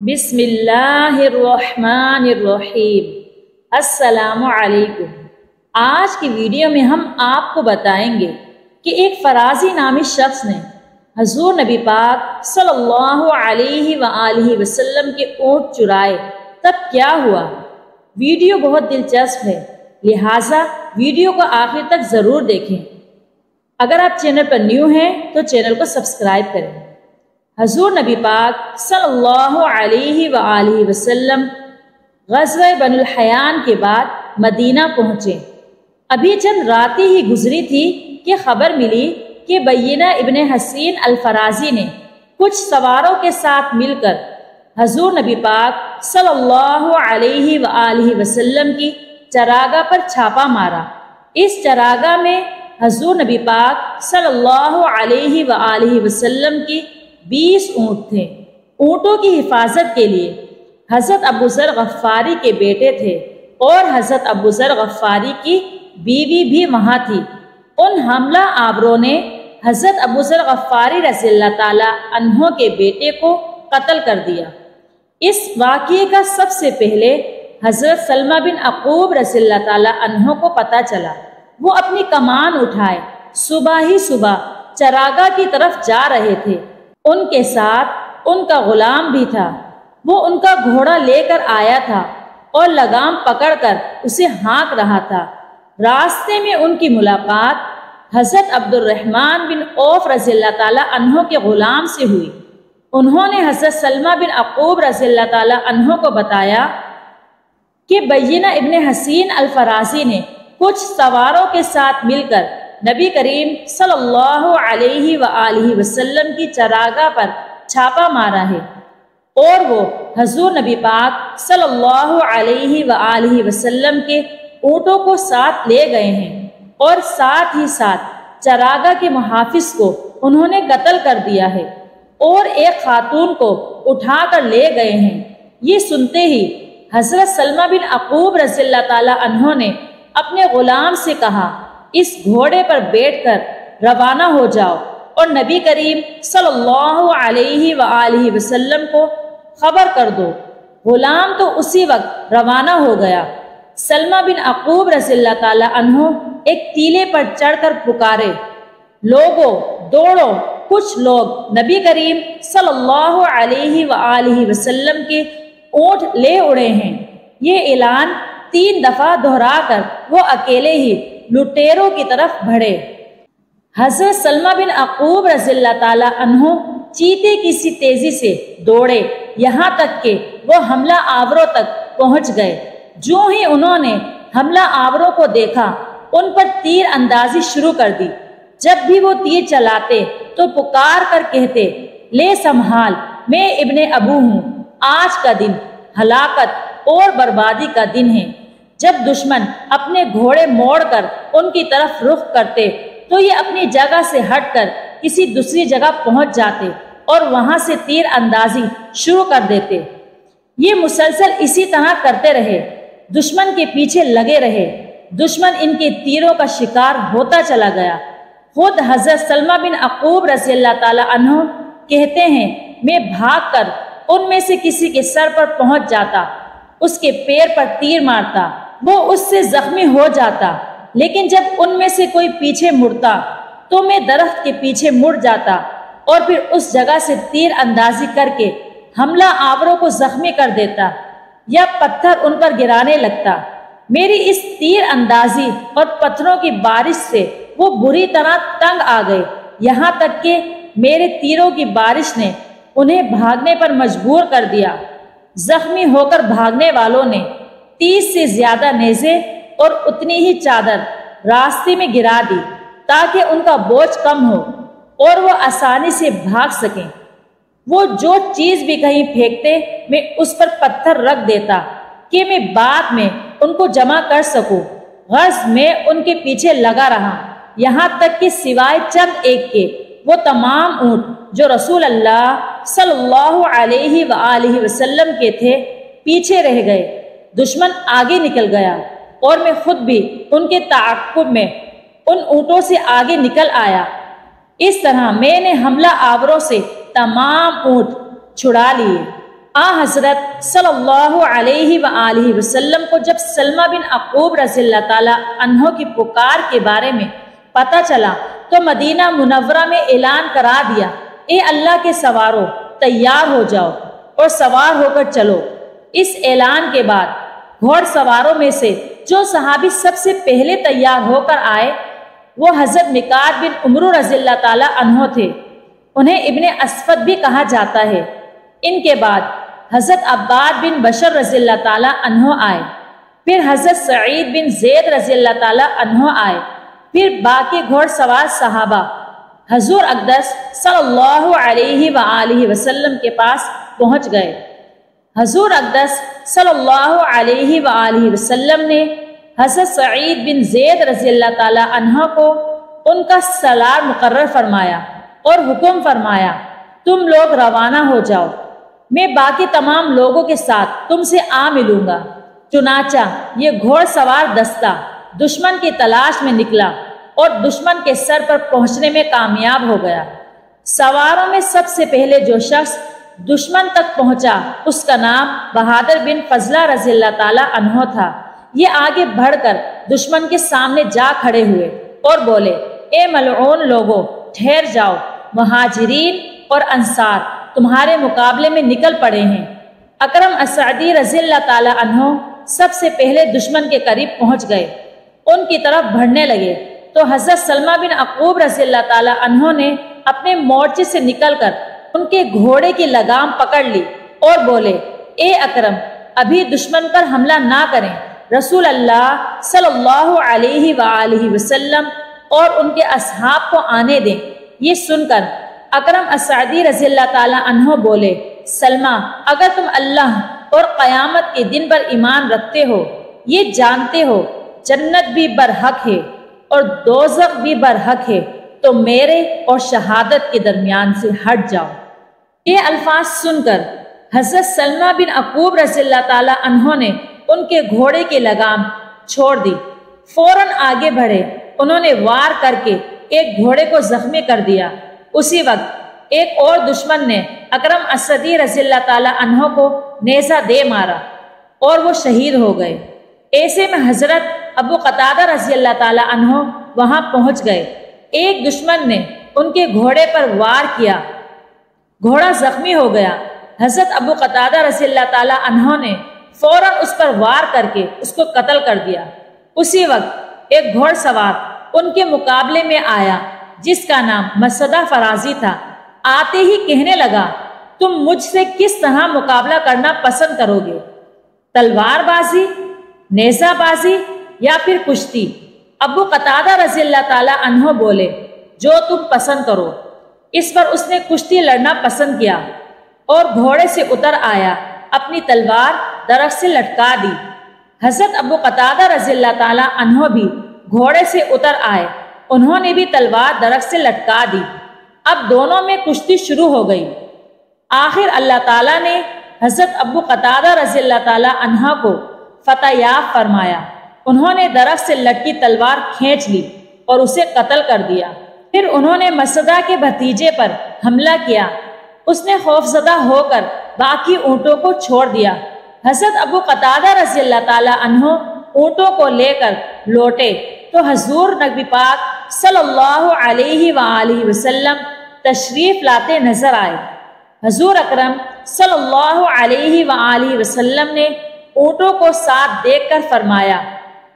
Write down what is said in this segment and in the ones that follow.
بسم اللہ الرحمن الرحیم۔ السلام علیکم۔ آج کی ویڈیو میں ہم آپ کو بتائیں گے کہ ایک فرازی نامی شخص نے حضور نبی پاک صلی اللہ علیہ وآلہ وسلم کے اونٹ چرائے، تب کیا ہوا۔ ویڈیو بہت دلچسپ ہے، لہٰذا ویڈیو کو آخر تک ضرور دیکھیں۔ اگر آپ چینل پر نیو ہیں تو چینل کو سبسکرائب کریں۔ حضور نبی پاک صلی اللہ علیہ وآلہ وسلم غزوہ بنو الحیان کے بعد مدینہ پہنچے۔ ابھی چند راتیں ہی گزری تھی کہ خبر ملی کہ بینہ ابن حسین الفرازی نے کچھ سواروں کے ساتھ مل کر حضور نبی پاک صلی اللہ علیہ وآلہ وسلم کی چراگاہ پر چھاپا مارا۔ اس چراگاہ میں حضور نبی پاک صلی اللہ علیہ وآلہ وسلم کی 20 اونٹ تھے۔ اونٹوں کی حفاظت کے لیے حضرت ابو ذر غفاری کے بیٹے تھے اور حضرت ابو ذر غفاری کی بیوی بھی وہاں تھی۔ ان حملہ آوروں نے حضرت ابو ذر غفاری رضی اللہ تعالی عنہ کے بیٹے کو قتل کر دیا۔ اس واقعے کا سب سے پہلے حضرت سلمہ بن عقوب رضی اللہ تعالی عنہ کو پتہ چلا۔ وہ اپنی کمان اٹھائے صبح ہی چراگاہ کی طرف جا رہے تھے۔ ان کے ساتھ ان کا غلام بھی تھا۔ وہ ان کا گھوڑا لے کر آیا تھا اور لگام پکڑ کر اسے ہانک رہا تھا۔ راستے میں ان کی ملاقات حضرت عبد الرحمن بن عوف رضی اللہ تعالی عنہ کے غلام سے ہوئی۔ انہوں نے حضرت سلمہ بن عقوب رضی اللہ تعالی عنہ کو بتایا کہ بینہ ابن حسین الفرازی نے کچھ سواروں کے ساتھ مل کر نبی کریم صلی اللہ علیہ وآلہ وسلم کی چراگاہ پر چھاپا مارا ہے اور وہ حضور نبی پاک صلی اللہ علیہ وآلہ وسلم کے اونٹوں کو ساتھ لے گئے ہیں اور ساتھ ہی ساتھ چراگاہ کے محافظ کو انہوں نے قتل کر دیا ہے اور ایک خاتون کو اٹھا کر لے گئے ہیں۔ یہ سنتے ہی حضرت سلمہ بن عقوب رضی اللہ تعالی عنہ نے اپنے غلام سے کہا، اس گھوڑے پر بیٹھ کر روانہ ہو جاؤ اور نبی کریم صلی اللہ علیہ وآلہ وسلم کو خبر کر دو۔ غلام تو اسی وقت روانہ ہو گیا۔ سلمہ بن عقوب رضی اللہ تعالی عنہ ایک ٹیلے پر چڑھ کر پکارے، لوگو دوڑو، کچھ لوگ نبی کریم صلی اللہ علیہ وآلہ وسلم کے اونٹ لے اڑے ہیں۔ یہ اعلان 3 دفعہ دہرا کر وہ اکیلے ہی لٹیروں کی طرف بڑھے۔ حضرت سلمہ بن عقوب رضی اللہ تعالی عنہ چیتے کی سی تیزی سے دوڑے، یہاں تک کہ وہ حملہ آوروں تک پہنچ گئے۔ جو ہی انہوں نے حملہ آوروں کو دیکھا، ان پر تیر اندازی شروع کر دی۔ جب بھی وہ تیر چلاتے تو پکار کر کہتے، لے سنبھال، میں ابن ابو ہوں، آج کا دن ہلاکت اور بربادی کا دن ہے۔ جب دشمن اپنے گھوڑے موڑ کر ان کی طرف رخ کرتے تو یہ اپنی جگہ سے ہٹ کر کسی دوسری جگہ پہنچ جاتے اور وہاں سے تیر اندازی شروع کر دیتے۔ یہ مسلسل اسی طرح کرتے رہے، دشمن کے پیچھے لگے رہے۔ دشمن ان کے تیروں کا شکار ہوتا چلا گیا۔ خود حضرت سلمہ بن عقوب رضی اللہ تعالی عنہ کہتے ہیں، میں بھاگ کر ان میں سے کسی کے سر پر پہنچ جاتا، اس کے پیر پر تیر مارتا، وہ اس سے زخمی ہو جاتا، لیکن جب ان میں سے کوئی پیچھے مڑتا تو میں درخت کے پیچھے مڑ جاتا اور پھر اس جگہ سے تیر اندازی کر کے حملہ آوروں کو زخمی کر دیتا یا پتھر ان پر گرانے لگتا۔ میری اس تیر اندازی اور پتھروں کی بارش سے وہ بری طرح تنگ آ گئے، یہاں تک کہ میرے تیروں کی بارش نے انہیں بھاگنے پر مجبور کر دیا۔ زخمی ہو کر بھاگنے والوں نے 30 سے زیادہ نیزے اور اتنی ہی چادر راستے میں گرا دی تاکہ ان کا بوجھ کم ہو اور وہ آسانی سے بھاگ سکیں۔ وہ جو چیز بھی کہیں پھینکتے میں اس پر پتھر رکھ دیتا کہ میں بعد میں ان کو جمع کر سکوں۔ غرض میں ان کے پیچھے لگا رہا، یہاں تک کہ سوائے چند ایک کے وہ تمام اونٹ جو رسول اللہ صلی اللہ علیہ وآلہ وسلم کے تھے پیچھے رہ گئے۔ دشمن آگے نکل گیا اور میں خود بھی ان کے تعاقب میں ان اونٹوں سے آگے نکل آیا۔ اس طرح میں نے حملہ آوروں سے تمام اونٹ چھڑا لیے۔ حضرت صلی اللہ علیہ وآلہ وسلم کو جب سلمہ بن عقوب رضی اللہ تعالی عنہ کی پکار کے بارے میں پتہ چلا تو مدینہ منورہ میں اعلان کرا دیا، اے اللہ کے سوارو، تیار ہو جاؤ اور سوار ہو کر چلو۔ اس اعلان کے بعد گھوڑ سواروں میں سے جو صحابی سب سے پہلے تیار ہو کر آئے وہ حضرت مقداد بن عمرو رضی اللہ تعالی عنہ تھے، انہیں ابن اسفد بھی کہا جاتا ہے۔ ان کے بعد حضرت عباد بن بشر رضی اللہ تعالی عنہ آئے، پھر حضرت سعید بن زید رضی اللہ تعالی عنہ آئے، پھر باقی گھوڑ سوار صحابہ حضور اقدس صلی اللہ علیہ وآلہ وسلم کے پاس پہنچ گئے۔ حضور اقدس صلی اللہ علیہ وآلہ وسلم نے حضرت سعید بن زید رضی اللہ تعالی عنہ کو ان کا سالار مقرر فرمایا اور حکم فرمایا، تم لوگ روانہ ہو جاؤ، میں باقی تمام لوگوں کے ساتھ تم سے آ ملوں گا۔ چنانچہ یہ گھوڑ سوار دستہ دشمن کی تلاش میں نکلا اور دشمن کے سر پر پہنچنے میں کامیاب ہو گیا۔ سواروں میں سب سے پہلے جو شخص دشمن تک پہنچا اس کا نام بہادر بن فضلہ رضی اللہ تعالی عنہ تھا۔ یہ آگے بڑھ کر دشمن کے سامنے جا کھڑے ہوئے اور بولے، اے ملعون لوگوں، ٹھہر جاؤ، مہاجرین اور انصار تمہارے مقابلے میں نکل پڑے ہیں۔ اکرم اسعدی رضی اللہ تعالی عنہ سب سے پہلے دشمن کے قریب پہنچ گئے، ان کی طرف بڑھنے لگے تو حضرت سلمہ بن عقوب رضی اللہ تعالی عنہ نے اپنے مورچے سے نکل کر ان کے گھوڑے کی لگام پکڑ لی اور بولے، اے اکرم، ابھی دشمن پر حملہ نہ کریں، رسول اللہ صلی اللہ علیہ وآلہ وسلم اور ان کے اصحاب کو آنے دیں۔ یہ سن کر اکرم اسعدی رضی اللہ تعالی عنہ بولے، سلمہ، اگر تم اللہ اور قیامت کے دن پر ایمان رکھتے ہو، یہ جانتے ہو جنت بھی برحق ہے اور دوزخ بھی برحق ہے، تو میرے اور شہادت کے درمیان سے ہٹ جاؤ۔ یہ الفاظ سن کر حضرت سلمہ بن عقوب رضی اللہ تعالی عنہ نے ان کے گھوڑے کی لگام چھوڑ دی، فوراً آگے بڑھے، انہوں نے وار کر کے ایک گھوڑے کو زخمی کر دیا۔ اسی وقت ایک اور دشمن نے اکرم اسعدی رضی اللہ تعالی عنہ کو نیزہ دے مارا اور وہ شہید ہو گئے۔ ایسے میں حضرت ابو قتادہ رضی اللہ تعالی عنہ وہاں پہنچ گئے۔ ایک دشمن نے ان کے گھوڑے پر وار کیا، گھوڑا زخمی ہو گیا۔ حضرت ابو قتادہ رضی اللہ تعالی عنہ نے فوراً اس پر وار کر کے اس کو قتل کر دیا۔ اسی وقت ایک گھوڑ سوار ان کے مقابلے میں آیا جس کا نام مسعدہ فرازی تھا۔ آتے ہی کہنے لگا، تم مجھ سے کس طرح مقابلہ کرنا پسند کرو گے؟ تلوار بازی، نیزہ بازی یا پھر کشتی؟ ابو قتادہ رضی اللہ تعالی عنہ بولے، جو تم پسند کرو۔ اس پر اس نے کشتی لڑنا پسند کیا اور گھوڑے سے اتر آیا، اپنی تلوار درخت سے لٹکا دی۔ حضرت ابو قتادہ رضی اللہ تعالی عنہ بھی گھوڑے سے اتر آئے، انہوں نے بھی تلوار درخت سے لٹکا دی۔ اب دونوں میں کشتی شروع ہو گئی۔ آخر اللہ تعالیٰ نے حضرت ابو قتادہ رضی اللہ تعالی عنہ کو فتح یاب فرمایا۔ انہوں نے درخت سے لٹکی تلوار کھینچ لی اور اسے قتل کر دیا۔ پھر انہوں نے مسعدہ کے بھتیجے پر حملہ کیا، اس نے خوفزدہ ہو کر باقی اونٹوں کو چھوڑ دیا۔ حضرت ابو قتادہ رضی اللہ تعالی عنہ اونٹوں کو لے کر لوٹے تو حضور نبی پاک صلی اللہ علیہ وآلہ وسلم تشریف لاتے نظر آئے۔ حضور اکرم صلی اللہ علیہ وآلہ وسلم نے اونٹوں کو ساتھ دیکھ کر فرمایا،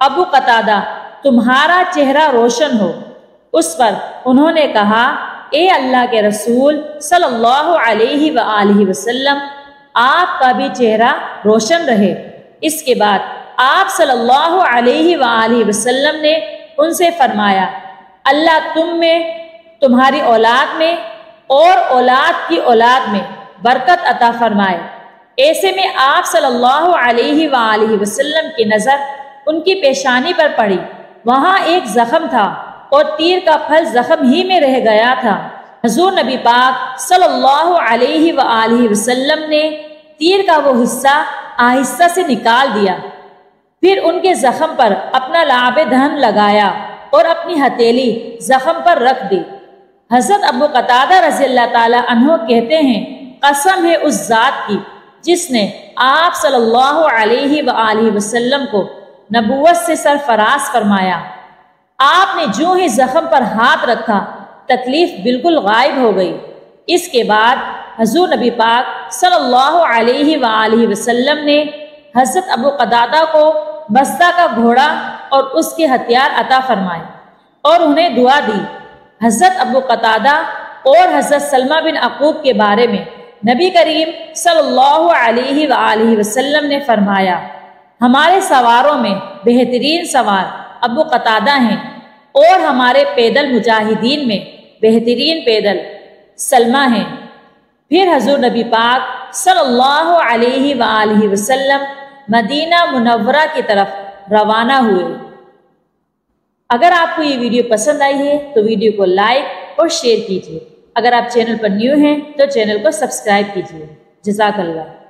ابو قتادہ، تمہارا چہرہ روشن ہو۔ اس پر انہوں نے کہا، اے اللہ کے رسول صلی اللہ علیہ وآلہ وسلم، آپ کا بھی چہرہ روشن رہے۔ اس کے بعد آپ صلی اللہ علیہ وآلہ وسلم نے ان سے فرمایا، اللہ تم میں، تمہاری اولاد میں اور اولاد کی اولاد میں برکت عطا فرمائے۔ ایسے میں آپ صلی اللہ علیہ وآلہ وسلم کی نظر ان کی پیشانی پر پڑی، وہاں ایک زخم تھا اور تیر کا پھل زخم ہی میں رہ گیا تھا۔ حضور نبی پاک صلی اللہ علیہ وآلہ وسلم نے تیر کا وہ حصہ آہستہ سے نکال دیا، پھر ان کے زخم پر اپنا لعاب دہن لگایا اور اپنی ہتھیلی زخم پر رکھ دی۔ حضرت ابو قتادہ رضی اللہ تعالی عنہ کہتے ہیں، قسم ہے اس ذات کی جس نے آپ صلی اللہ علیہ وآلہ وسلم کو نبوت سے سرفراز فرمایا۔ آپ نے جو ہی زخم پر ہاتھ رکھا تکلیف بالکل غائب ہو گئی۔ اس کے بعد حضور نبی پاک صلی اللہ علیہ وآلہ وسلم نے حضرت ابو قتادہ کو بستہ کا گھوڑا اور اس کے ہتھیار عطا فرمائے اور انہیں دعا دی۔ حضرت ابو قتادہ اور حضرت سلمہ بن عقوب کے بارے میں نبی کریم صلی اللہ علیہ وآلہ وسلم نے فرمایا، ہمارے سواروں میں بہترین سوار ابو قتادہ ہیں اور ہمارے پیدل مجاہدین میں بہترین پیدل سلمہ ہیں۔ پھر حضور نبی پاک صلی اللہ علیہ وآلہ وسلم مدینہ منورہ کی طرف روانہ ہوئے۔ اگر آپ کو یہ ویڈیو پسند آئی ہے تو ویڈیو کو لائک اور شیئر کیجیے۔ اگر آپ چینل پر نیو ہیں تو چینل کو سبسکرائب کیجیے۔ جزاک اللہ۔